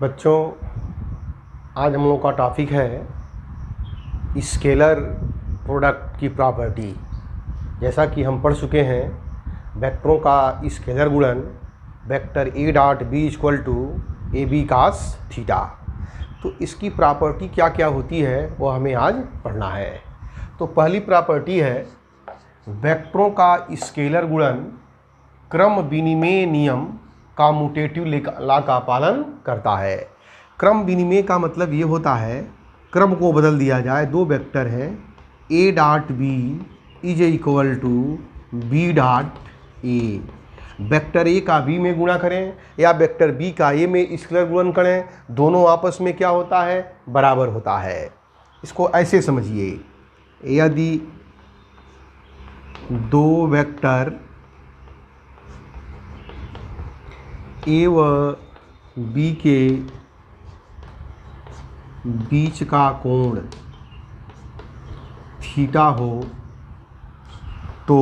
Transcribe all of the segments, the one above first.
बच्चों, आज हम लोग का टॉपिक है स्केलर प्रोडक्ट की प्रॉपर्टी। जैसा कि हम पढ़ चुके हैं वेक्टरों का स्केलर गुणन vector A dot B equal to A B cos theta. तो इसकी प्रॉपर्टी क्या क्या होती है वो हमें आज पढ़ना है। तो पहली प्रॉपर्टी है वेक्टरों का स्केलर गुणन क्रम विनिमय नियम कम्यूटेटिव लॉ का पालन करता है। क्रम विनिमय का मतलब ये होता है क्रम को बदल दिया जाए। दो वेक्टर हैं a dot B is equal to B dot A. Vector A का बी में गुणा करें या वेक्टर बी का ए में स्केलर गुणन करें, दोनों आपस में क्या होता है, बराबर होता है। इसको ऐसे समझिए, यदि दो वेक्टर ए व बी के बीच का कोण थीटा हो तो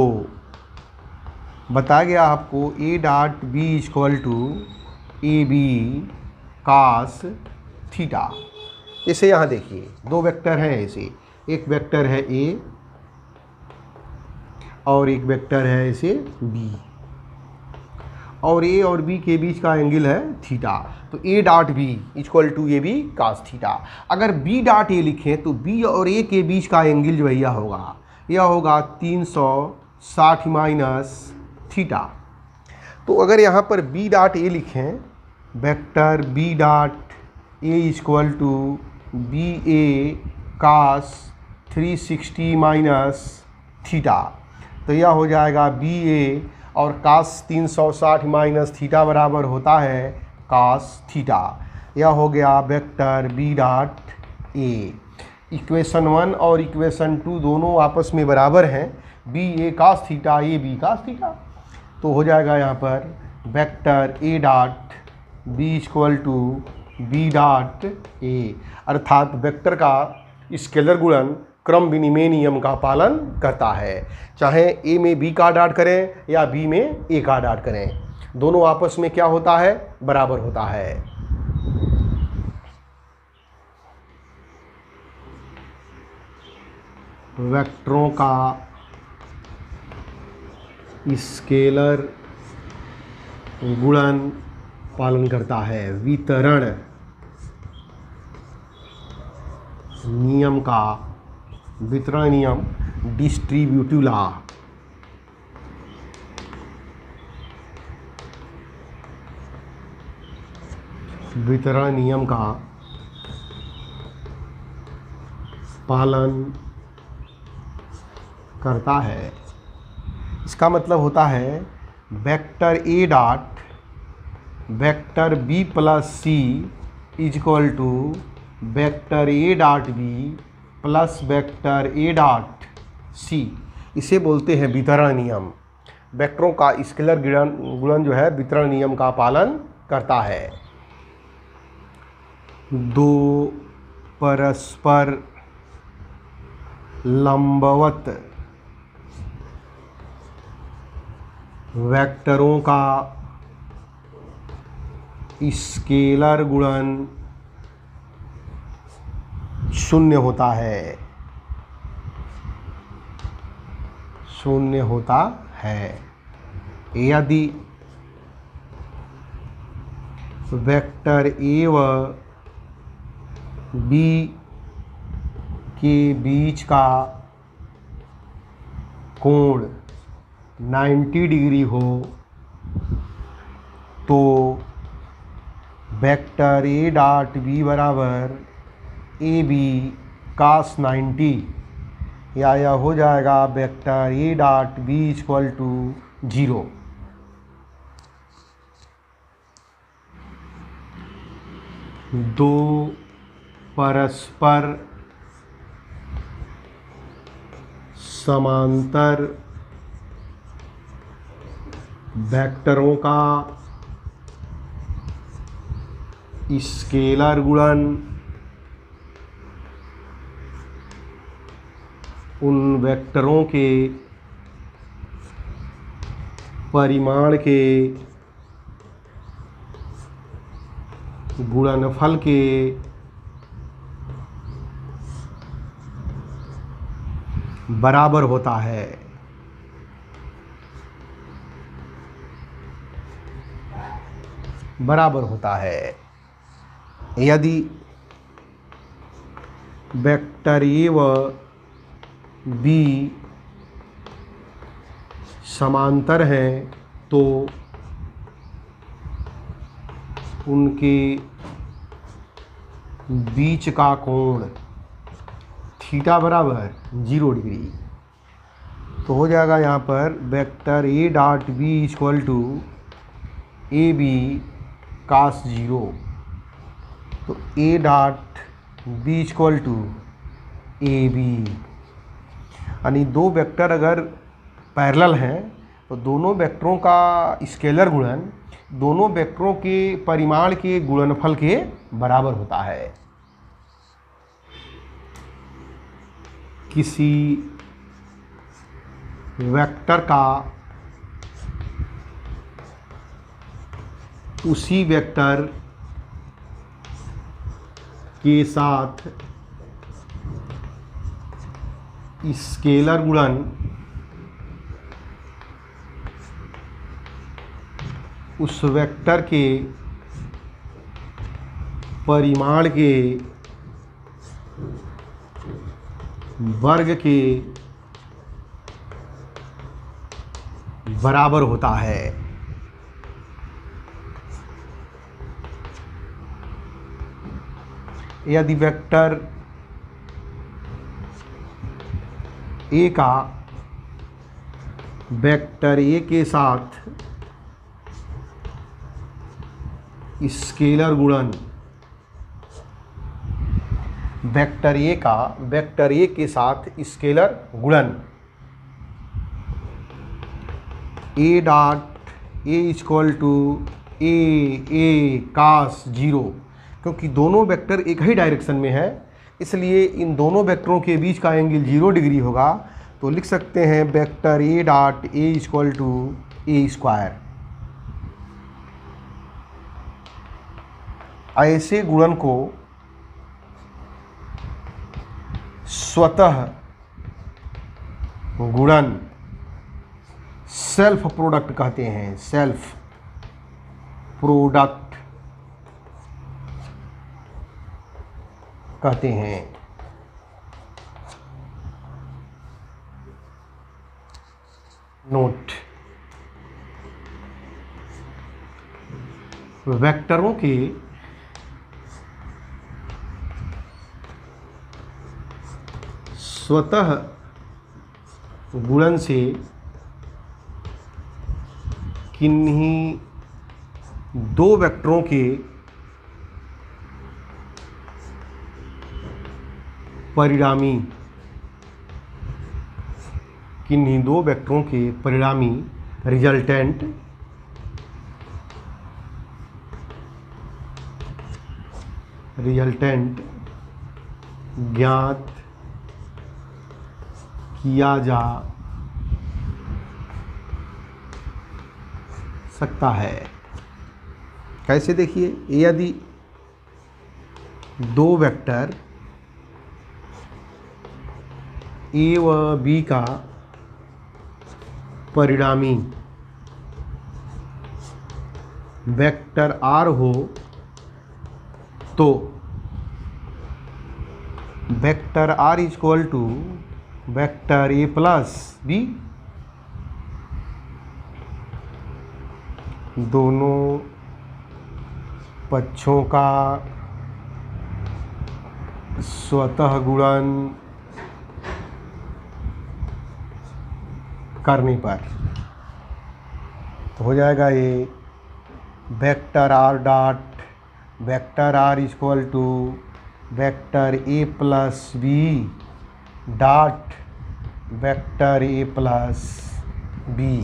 बताया गया आपको A dot B equal to A B cos theta. इसे यहाँ देखिए, दो वेक्टर हैं ऐसे, एक वेक्टर है ए और एक वेक्टर है ऐसे बी, और ए और बी के बीच का एंगल है थीटा। तो A dot B equal to A B cos theta. अगर बी डॉट ए लिखें तो बी और ए के बीच का एंगल जो है यह होगा 360 माइनस थीटा। तो अगर यहाँ पर बी डॉट ए लिखें, vector B dot A equal to B A cos 360 minus theta, तो यह हो जाएगा बी ए, और कास 360 माइनस थीटा बराबर होता है कास थीटा। यह हो गया vector B dot A. Equation 1 और इक्वेशन 2 दोनों आपस में बराबर हैं, B A cos theta A B cos theta. तो हो जाएगा यहाँ पर vector A dot B equal to B dot A, अर्थात वेक्टर का स्केलर गुणन क्रम विनिमय नियम का पालन करता है। चाहे ए में बी का डॉट करें या बी में ए का डॉट करें, दोनों आपस में क्या होता है, बराबर होता है। वेक्टरों का स्केलर गुणन पालन करता है वितरण नियम का, वितरण नियम डिस्ट्रीब्यूटिव लॉ। वितरण नियम का पालन करता है। इसका मतलब होता है vector A dot vector B plus C is equal to vector A dot B plus vector A dot C. इसे बोलते हैं वितरण नियम। वेक्टरों का स्केलर गुणन जो है वितरण नियम का पालन करता है। दो परस्पर लंबवत वेक्टरों का स्केलर गुणन शून्य होता है, शून्य होता है। यदि वेक्टर ए व बी के बीच का कोण 90 डिग्री हो तो वेक्टर ए डॉट बी बराबर ए बी कास 90, या यह हो जाएगा vector A dot B equal to 0। दो परस्पर समांतर वेक्टरों का स्केलर गुणन उन वेक्टरों के परिमाण के गुणनफल के बराबर होता है। बराबर होता है। यदि वेक्टर ए व बी समांतर हैं तो उनके बीच का कोण थीटा बराबर 0 डिग्री। तो हो जाएगा यहाँ पर vector A dot B equal to A B cos 0। तो A dot B equal to A B, यानी दो वेक्टर अगर पैरेलल हैं तो दोनों वेक्टरों का स्केलर गुणन दोनों वेक्टरों के परिमाण के गुणनफल के बराबर होता है। किसी वेक्टर का उसी वेक्टर के साथ स्केलर गुणन उस वेक्टर के परिमाण के वर्ग के बराबर होता है। यदि वेक्टर ए का वेक्टर ए के साथ स्केलर गुणन वेक्टर ए का वेक्टर ए के साथ स्केलर गुणन A dot A equal to A cos 0, क्योंकि दोनों वेक्टर एक ही डायरेक्शन में है इसलिए इन दोनों वेक्टरों के बीच का एंगल 0 डिग्री होगा। तो लिख सकते हैं vector A dot A equal to A square. ऐसे गुणन को स्वतः गुणन सेल्फ प्रोडक्ट कहते हैं। सेल्फ प्रोडक्ट कहते हैं। नोट, वेक्टरों के स्वतः गुणन से किन्हीं दो वेक्टरों के परिणामी किन्हीं दो वेक्टरों के परिणामी रिजल्टेंट ज्ञात किया जा सकता है। कैसे देखिए, यदि दो वेक्टर ए व बी का परिणामी वेक्टर आर हो तो vector R equal to vector A plus B. दोनों पक्षों का स्वतः गुणन करने पर तो हो जाएगा ये vector R dot vector R equal to vector A plus B dot vector A plus B.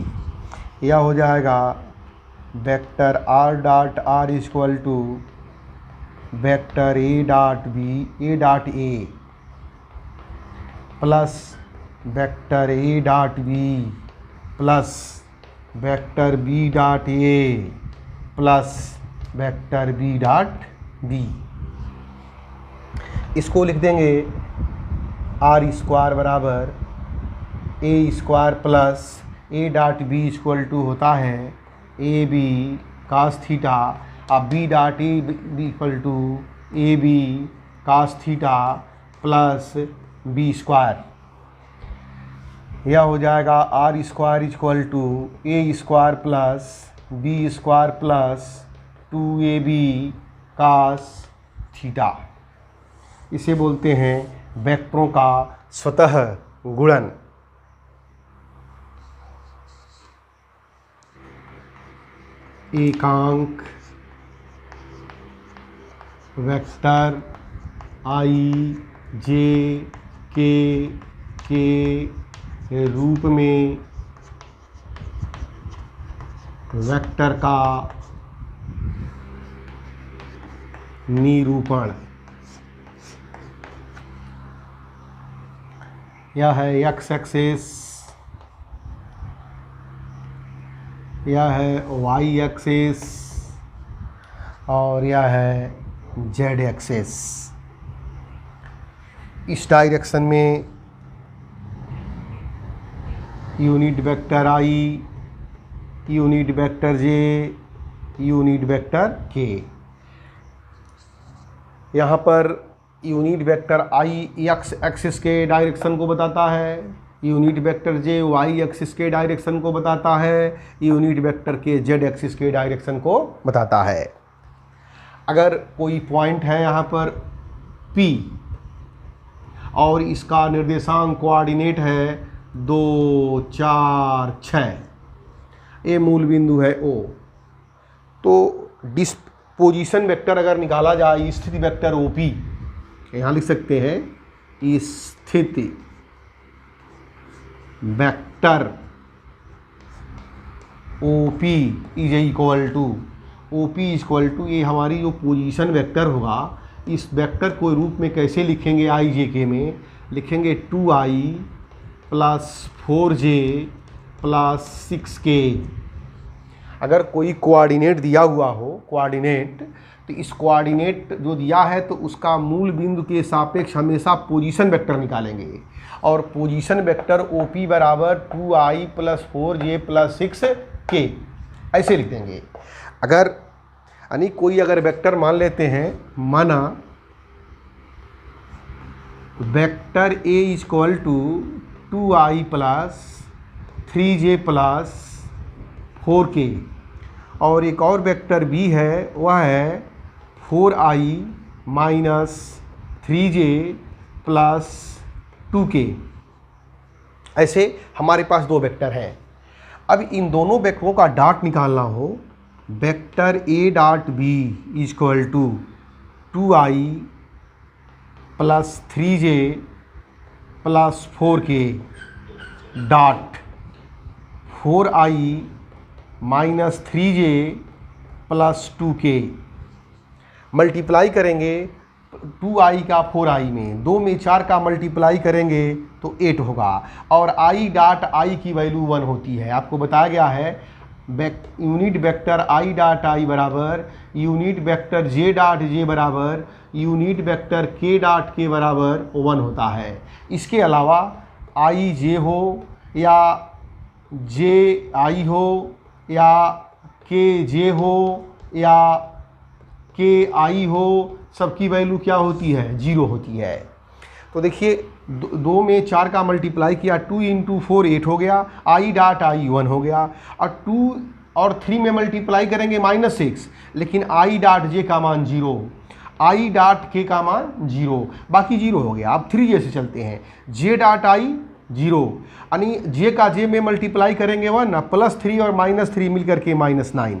यह हो जाएगा vector R dot R equal to vector A dot B plus vector A dot B plus vector B dot A plus vector B dot B. इसको लिख देंगे R square बराबर A square plus A dot B equal to होता है A B cos theta. अब B dot A B equal to A B cos theta plus B square. यह हो जाएगा R square equal to A square plus B square plus 2ab cos theta. इसे बोलते हैं वेक्टरों का स्वतः गुणन। एकांक वेक्टर आई जे के रूप में वेक्टर का निरूपण। यह है एक्स एक्सिस, यह है वाई एक्सिस और यह है जेड एक्सिस। इस डायरेक्शन में यूनिट वेक्टर आई, यूनिट वेक्टर जे, यूनिट वेक्टर के। यहाँ पर यूनिट वेक्टर आई एक्स एक्सिस के डायरेक्शन को बताता है, यूनिट वेक्टर जे वाई एक्सिस के डायरेक्शन को बताता है, यूनिट वेक्टर के जेड एक्सिस के डायरेक्शन को बताता है। अगर कोई पॉइंट है यहाँ पर P और इसका निर्देशांक कोऑर्डिनेट है 2, 4, 6, ये मूल बिंदु है O, तो डिस्पोजिशन वेक्टर अगर निकाला जाए स्थिति वेक्टर OP, यहाँ लिख सकते हैं स्थिति vector OP is equal to OP equal to, ये हमारी जो पोजीशन वेक्टर होगा, इस वेक्टर को रूप में कैसे लिखेंगे आई जे के में लिखेंगे 2i plus 4j plus 6k। अगर कोई कोऑर्डिनेट दिया हुआ हो कोऑर्डिनेट, तो इस कोऑर्डिनेट जो दिया है तो उसका मूल बिंदु के सापेक्ष हमेशा पोजीशन वेक्टर निकालेंगे और पोजीशन वेक्टर OP बराबर 2i plus 4j plus 6k ऐसे लिख देंगे। अगर यानी कोई अगर वेक्टर मान लेते हैं, माना vector A equal to 2i plus 3j plus 4k और एक और वेक्टर B है, वह है 4i minus 3j plus 2k। ऐसे हमारे पास दो वेक्टर हैं। अब इन दोनों वेक्टरों का डॉट निकालना हो, vector A dot B equal to 2i plus 3j plus 4k dot 4i minus 3j plus 2k multiply करेंगे 2i का 4i में, 2 में 4 का मल्टीप्लाई करेंगे तो 8 होगा और i डॉट i की वैल्यू 1 होती है। आपको बताया गया है unit vector i dot i बराबर unit vector j dot j बराबर unit vector k dot k बराबर 1 होता है। इसके अलावा i j हो या j i हो या k j हो या k i हो, सबकी वैल्यू क्या होती है? 0 होती है। तो देखिए 2 में 4 का मल्टीप्लाई किया, 2 इंटू 4 8 हो गया, i डॉट i 1 हो गया और 2 और 3 में मल्टीप्लाई करेंगे -6, लेकिन i डॉट j का मान 0, i डॉट k का मान 0, बाकी 0 हो गया। अब 3j से चलते हैं, j डॉट i 0 यानी j का j में मल्टीप्लाई करेंगे 1 प्लस 3 और -3 मिलकर के -9,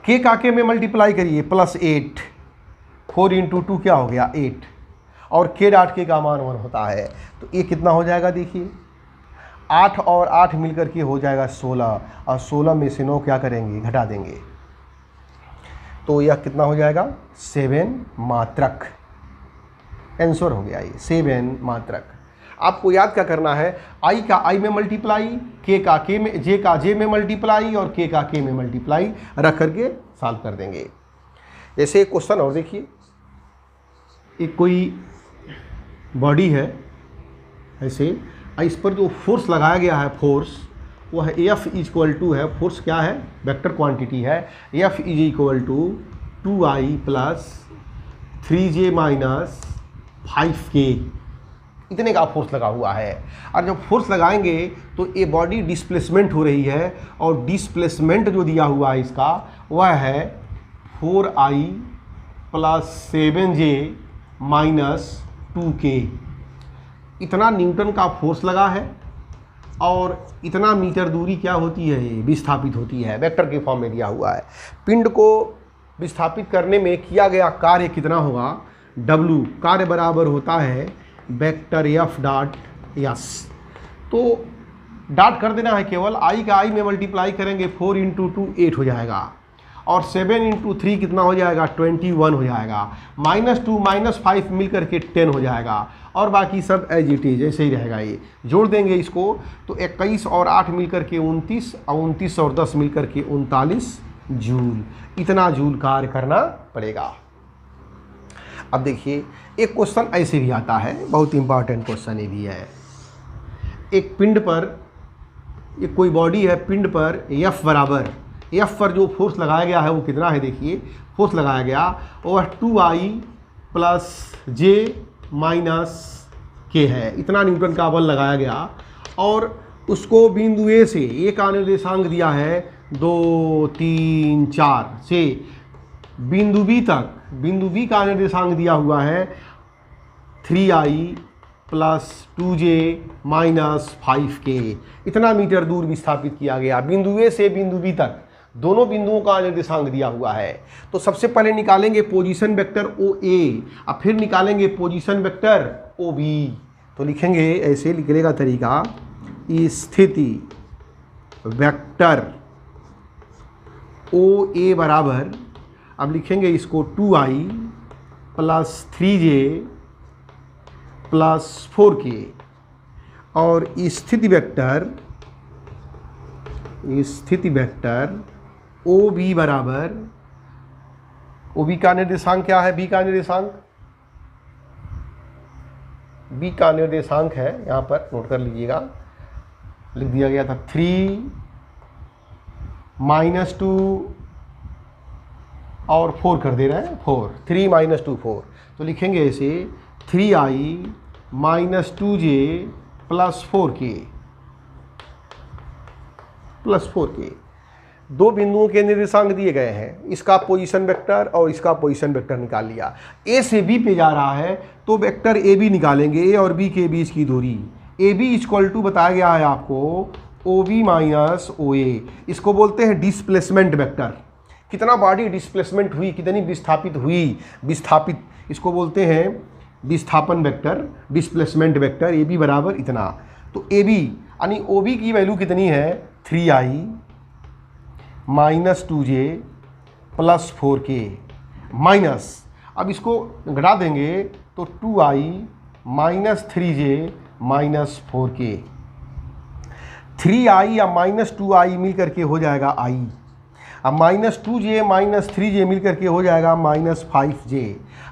k का k में मल्टीप्लाई करिए प्लस 8, 4 इंटू 2 क्या हो गया 8 और k डॉट k का मान 1 होता है। तो ये कितना हो जाएगा देखिए, 8 और 8 मिलकर के हो जाएगा 16 और 16 में से 9 क्या करेंगे घटा देंगे, तो यह कितना हो जाएगा 7 मात्रक। आंसर हो गया ये 7 मात्रक। आपको याद क्या करना है, i का i में मल्टीप्लाई, k का k में, j का j में मल्टीप्लाई और k का k में मल्टीप्लाई रख करके सॉल्व कर देंगे। जैसे एक क्वेश्चन और देखिए, एक कोई बॉडी है ऐसे, इस पर जो फोर्स लगाया गया है फोर्स वो है F इक्वल टू है, फोर्स क्या है, वेक्टर क्वांटिटी है, F is equal to 2I plus 3J minus 5K, इतने का फोर्स लगा हुआ है। और जब फोर्स लगाएंगे तो ये बॉडी डिस्प्लेसमेंट हो रही है, और डिस्प्लेसमेंट जो दिया हुआ है इसका वह है 4I plus 7J minus 2K। इतना न्यूटन का फोर्स लगा है और इतना मीटर दूरी क्या होती है, ये विस्थापित होती है, वेक्टर के फॉर्म में दिया हुआ है। पिंड को विस्थापित करने में किया गया कार्य कितना होगा, W कार्य बराबर होता है वेक्टर F डॉट S। तो डॉट कर देना है केवल, I का I में मल्टीप्लाई करेंगे 4 इंटू 2 8 हो जाएगा, और 7 इंटू 3 कितना हो जाएगा 21 हो जाएगा, -2 -5 मिल करके 10 हो जाएगा, और बाकी सब एज इट इज ऐसे ही रहेगा। ये जोड़ देंगे इसको तो 21 और 8 मिल करके 29, और 29 और 10 मिल करके 39 जूल, इतना जूल कार्य करना पड़ेगा। अब देखिए एक क्वेश्चन ऐसे भी आता है, बहुत इंपॉर्टेंट क्वेश्चन ये भी है। एक पिंड पर, एक कोई बॉडी है, पिंड पर F बराबर, F पर जो फोर्स लगाया गया है वो कितना है, देखिए फोर्स लगाया गया वो 2I plus J minus K है, इतना न्यूटन का बल लगाया गया, और उसको बिंदु A से, A का निर्देशांक दिया है 2 3 4 से बिंदु B तक, बिंदु B का निर्देशांक दिया हुआ है 3I plus 2J minus 5K, इतना मीटर दूर विस्थापित किया गया बिंदु A से बिंदु B तक, दोनों बिंदुओं का निर्देशांक दिया हुआ है। तो सबसे पहले निकालेंगे पोजीशन वेक्टर OA, और फिर निकालेंगे पोजीशन वेक्टर OB। तो लिखेंगे ऐसे, लिखने का तरीका, स्थिति वेक्टर OA बराबर, अब लिखेंगे इसको 2I plus 3J plus 4K, और स्थिति वेक्टर OB बराबर, OB का निर्देशांक क्या है, B का निर्देशांक है, यहाँ पर नोट कर लीजिएगा, लिख दिया गया था 3 -2 और 4 कर दे रहे हैं, 4 3 -2 4, तो लिखेंगे ऐसे 3I minus 2J plus 4K, दो बिंदुओं के निर्देशांक दिए गए हैं, इसका पोजीशन वेक्टर और इसका पोजीशन वेक्टर निकाल लिया। A से B पे जा रहा है तो वेक्टर AB निकालेंगे, A और B के बीच की दूरी, AB इक्वल टू बताया गया है आपको OB माइनस OA, इसको बोलते हैं डिस्प्लेसमेंट वेक्टर, कितना बॉडी डिस्प्लेसमेंट हुई, कितनी विस्थापित हुई, विस्थापित, इसको बोलते हैं विस्थापन वेक्टर, डिस्प्लेसमेंट वेक्टर। AB बराबर इतना, तो AB यानी OB की वैल्यू कितनी है 3I minus 2J plus 4K minus, अब इसको घटा देंगे तो 2I minus 3J minus 4K, 3I या माइनस 2I मिल करके हो जाएगा I, अब माइनस 2J माइनस 3J मिल करके हो जाएगा माइनस 5J,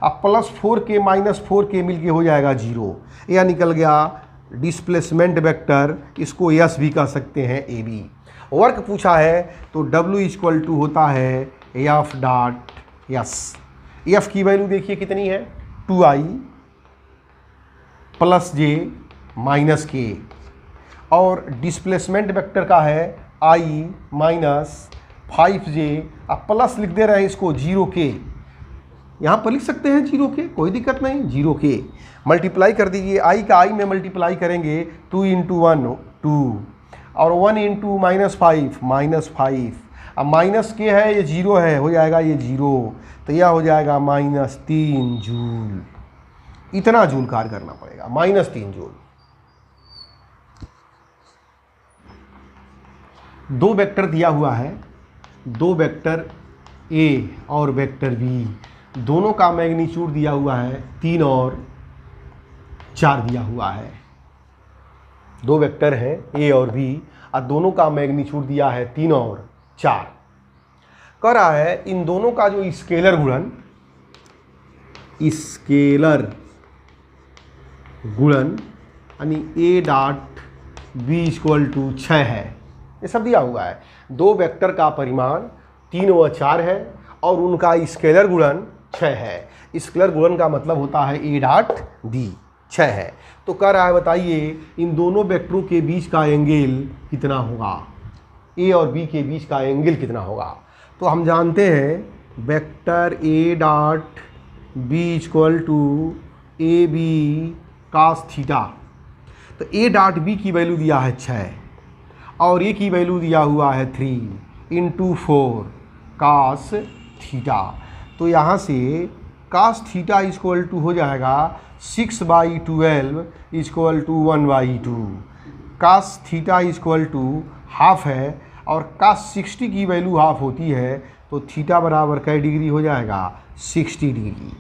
अब प्लस 4K माइनस 4K मिल के हो जाएगा 0, यह निकल गया डिस्प्लेसमेंट वेक्टर, इसको S भी कह सकते हैं AB। वर्क पूछा है तो W इक्वल टू होता है F डॉट S। F की वैल्यू देखिए कितनी है 2I plus J minus K, और डिस्प्लेसमेंट वेक्टर का है I माइनस 5J, अब प्लस लिख दे रहे हैं इसको 0K, यहाँ पर लिख सकते हैं 0K, कोई दिक्कत नहीं, 0K मल्टीप्लाई कर दीजिए, I का I में मल्टीप्लाई करेंगे 2 इंटू 1 2, और 1 इंटू -5 अब माइनस K है, ये 0 है, हो जाएगा ये 0, तो यह हो जाएगा -3 जूल, इतना जूल कार्य करना पड़ेगा, -3 जूल। दो वेक्टर दिया हुआ है, दो वेक्टर A और वेक्टर B, दोनों का मैग्नीट्यूड दिया हुआ है 3 और 4 दिया हुआ है, दो वेक्टर हैं A और B और दोनों का मैग्नीट्यूड दिया है 3 और 4। कह रहा है इन दोनों का जो स्केलर गुणन यानी A dot B equal to 6 है। ये सब दिया हुआ है। दो वेक्टर का परिमाण 3 व 4 है और उनका स्केलर गुणन 6 है। स्केलर गुणन का मतलब होता है ए डॉट बी 6 है। तो कह रहा है बताइए इन दोनों वेक्टरों के बीच का एंगल कितना होगा, ए और बी के बीच का एंगल कितना होगा। तो हम जानते हैं vector A dot B equal to A B cos theta. तो ए डॉट बी की वैल्यू दिया है 6 और ए की वैल्यू दिया हुआ है 3 इंटू 4 कास थीटा। तो यहाँ से कास थीटा इक्वल टू हो जाएगा 6/12 equal to 1/2। Cos theta equal to half है और कास 60 की वैल्यू हाफ होती है, तो थीटा बराबर कै डिग्री हो जाएगा 60 डिग्री।